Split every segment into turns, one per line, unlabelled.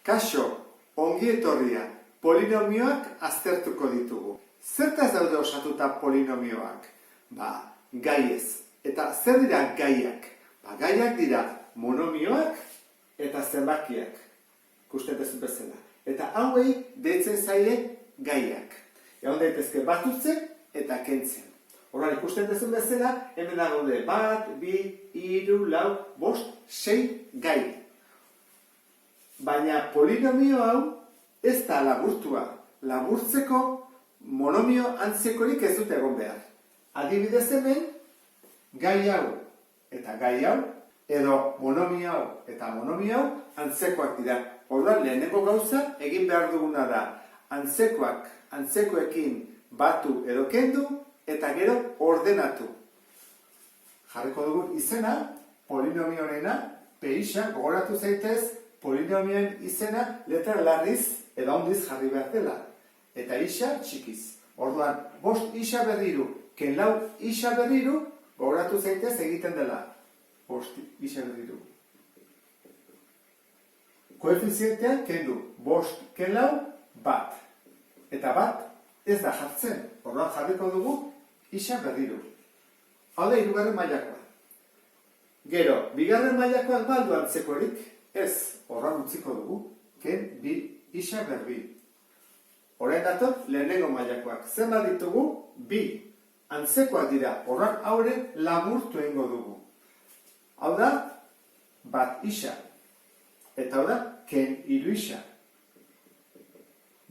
Kaixo, ongi etorria, polinomioak aztertuko ditugu. Zertaz daude osatuta polinomioak? Gaiez. Eta zer dira gaiak? Gaiak dira monomioak eta zenbakiak. Ikusten duzu bezala. Eta hauei deitzen zaie gaiak. Egon daitezke batutzen eta kentzen. Horren ikusten duzu bezala, hemen daude 1, 2, 3, 4, 5, 6 gai. Baina polinomio hau ez da laburtua. Laburtzeko monomio antzekorik ez dute egon behar. Adibidez hemen, gai hau eta gai hau, edo monomio hau eta monomio hau antzekoak dira. Orduan, lehenengo gauza egin behar duguna da antzekoekin batu edo kendu eta gero ordenatu. Jarriko dugun izena, polinomionena, PIxa, gogoratu zaitez, polinomioen izena letra larriz edo handiz jarri behar dela. Eta ixa txikiz. Orduan, 5 ixa berriru, ken 4 ixa berriru, gogoratu zaitez egiten dela. 5 ixa berriru. Koefizientea kendu. 5 ken 4, 1. Eta 1 ez da jartzen. Orduan jarriko dugu ixa berriru. Hau da, 3. mailakoa. Gero, 2. mailakoak baldu antzekorik, ez, horran utziko dugu, ken 2 ixa berri. Horren dator, lehenengo mailakoak. Zer ditugu? 2. Antzekoak dira, horran haure laburtu egingo dugu. Hau da, 1 ixa. Eta hau da, ken 3 ixa.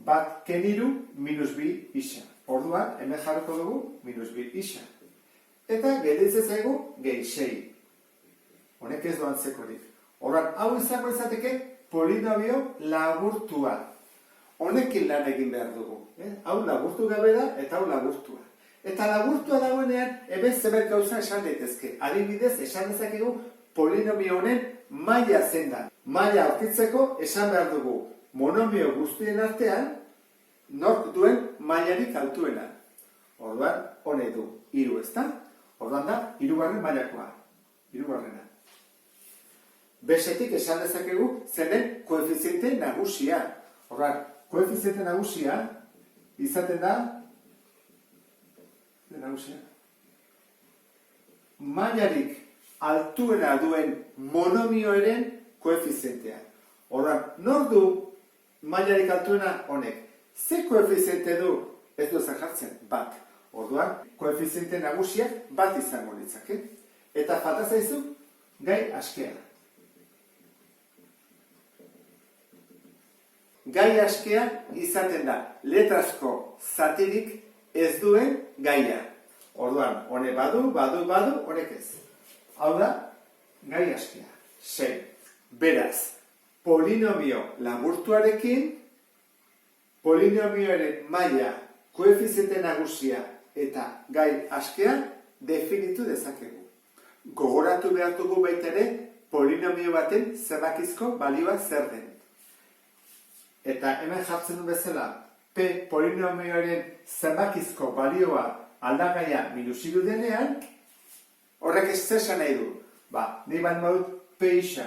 1 ken 3 minus 2 ixa. Orduan, hemen jarriko dugu, minus 2 ixa. Eta gelditzen zaigu, gehi 6. Honek ez du antzekorik. Horren, hau izango izateke polinomio laburtua. Honekin lan egin behar dugu. Hau laburtu gabe da eta hau laburtua. Eta laburtua dagoenean, hemen zebet gauza esan daitezke. Adibidez, esan dezakegu polinomio honen maila zein da. Maila aurkitzeko esan behar dugu monomio guztien artean nork duen mailarik altuena. Orduan, honek du 3, ezta? Orduan da, 3. mailakoa. 3. Besetik esan dezakegu zer den koefiziente nagusia. Orduan, koefiziente nagusia izaten da mailarik altuena duen monomioaren koefizientea. Orduan, nor du mailarik altuena honek? Ze koefiziente du? Ez du ezak jartzen, 1. Orduan, koefiziente nagusiak 1 izango litzake. Eta falta zaizu gai askea. Gai askea izaten da letrazko zatirik ez duen gaia. Orduan, honek badu, honek ez. Hau da, gai askea. 6. Beraz, polinomio laburtuarekin, polinomioaren maila, koefiziente nagusia eta gai askea definitu dezakegu. Gogoratu behar dugu baita ere, polinomio baten zenbakizko balioa zer den. Eta hemen jartzen du bezala, P polinomioaren zenbakizko balioa aldagaia -3 denean, horrek ez zesan nahi du. Nahi bat badut P ixa.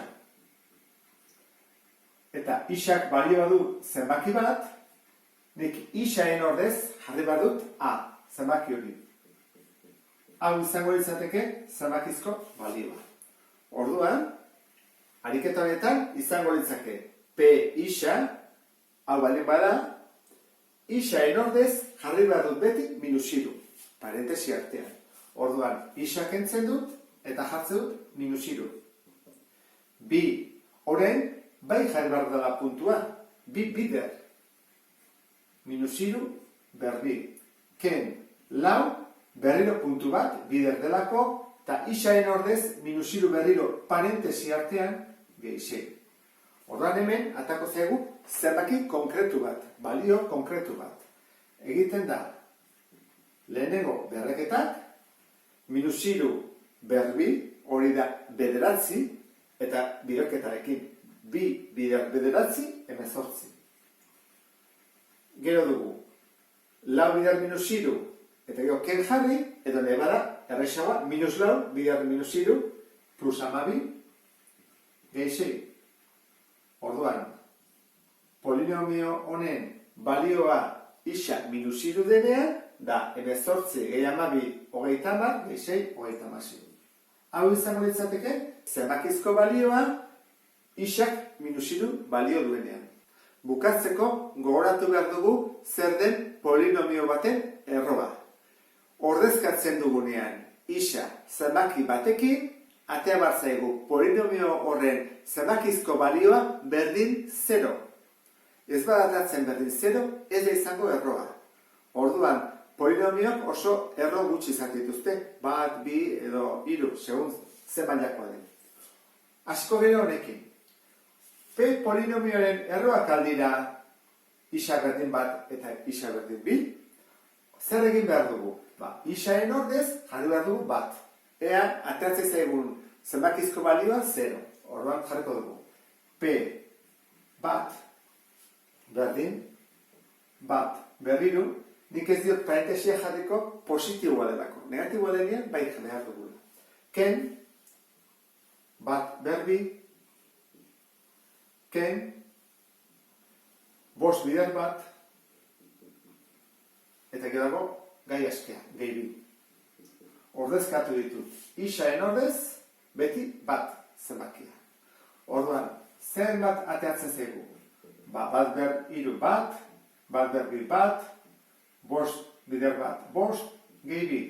Eta ixak balioa du zenbaki bat, nik ixaen ordez jarri bat dut A, zenbaki hori. Hau izango izateke zenbakizko balioa. Orduan, ariketa honetan izango litzake P ixa, hau baldin bada, ixaen ordez jarri behar dut beti -3, parentesi artean. Orduan, ixa kentzen dut eta jartzen dut -3. 2, horren, bai jarri behar dela puntua, 2 bider. -3 berri. Ken, 4, berriro puntu bat, bider delako, eta ixaen ordez -3 berriro parentesi artean gehi 6. Orduan hemen, atako zaigu, zenbaki konkretu bat, balio konkretu bat. Egiten da, lehenengo berreketak, -3 berbi, hori da 9, eta biderketarekin 2 bider 9, 18. Gero dugu, 4 bider -3, eta gero ken jarri, edo nebara, errexagoa, -4 bider -3, plus 12, gehi 6. Orduan, polinomio honen balioa isa minus iru denean, da, 18 gehi 12, 30, gehi 6, 36. Hau izango litzateke, zenbakizko balioa isak minus iru balio duenean. Bukatzeko gogoratu behar dugu zer den polinomio baten erroa. Ordezkatzen dugunean isa zenbaki batekin, atea batzaigu polinomio horren zenbakizko balioa berdin 0. Ez badatatzen berdin 0, ez da izango erroa. Orduan, polinomioak oso erro gutxi izan dituzte, 1, 2 edo 3, segun ze mailakoa den. Asko gero honekin. P polinomioaren erroak aldira isa berdin bat eta isa berdin 2. Zer egin behar dugu? Isaen ordez jarri behar dugu bat. Ea, ateratzen zaigun zenbakizko balioa 0. Orduan jarriko dugu. P bat berdin bat berriru, nik ez diot parentesia jarriko positiboa delako. Negatiboa denean bai behar dugula. Ken bat berbi, ken bost bider bat, eta gero gai askea, gehi bi. Ordezkatu ditut. Isaen ordez, beti bat zenbakia. Orduan, zen bat ateatzen zaigu. Bat ber iru bat, bat ber bi bat, bost bider bat, bost, gehi bi.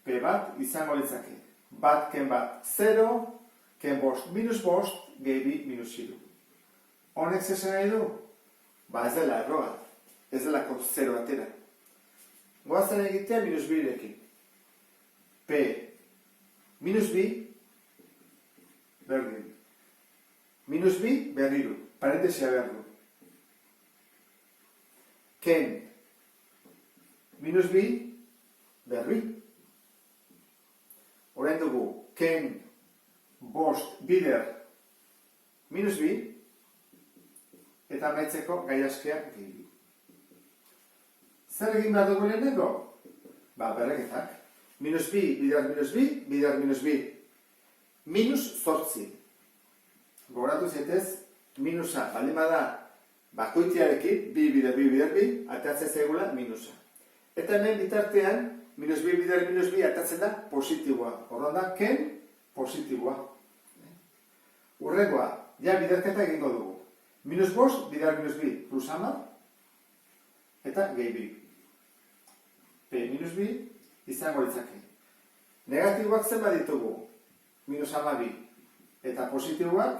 P bat izango litzake. Bat ken bat 0, ken bost minus bost, gehi bi minus iru. Honek zesan nahi du? Ez dela erroa. Ez delako 0 atera. Goazen egitea minus birekin. P minus bi berdin. Minus bi berriru. Parentesia behar du. Ken minus bi berri. Orain dugu ken bost bider minus bi eta amaitzeko gai askea gehi. Zer egin behar dugu lehenengo? Berreketak. Minus bi, bider minus bi, bider minus bi. Minus 8. Gogoratu zaitez, minusa, baldin bada, bakoitiarekin, bi bider bi, atatzen zaigula minusa. Eta hemen bitartean, minus bi bider minus bi atatzen da positiboa. Horren da, ken positiboa. Urrengoa, ja biderketa egingo dugu. Minus bost, bider minus bi, plus 10, eta gehi bi. P minus bi izango litzake. Negatiboak zenbat ditugu? Minus 12. Eta positiboak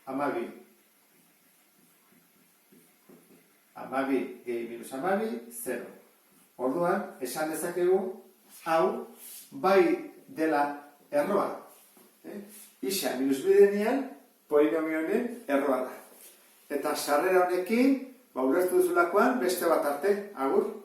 12. 12 gehi minus 12, 0. Orduan, esan dezakegu, hau, bai dela erroa. Isa minus bi denean, polinomioen erroa da. Eta sarrera honekin, ulertu duzulakoan, beste bat arte, agur.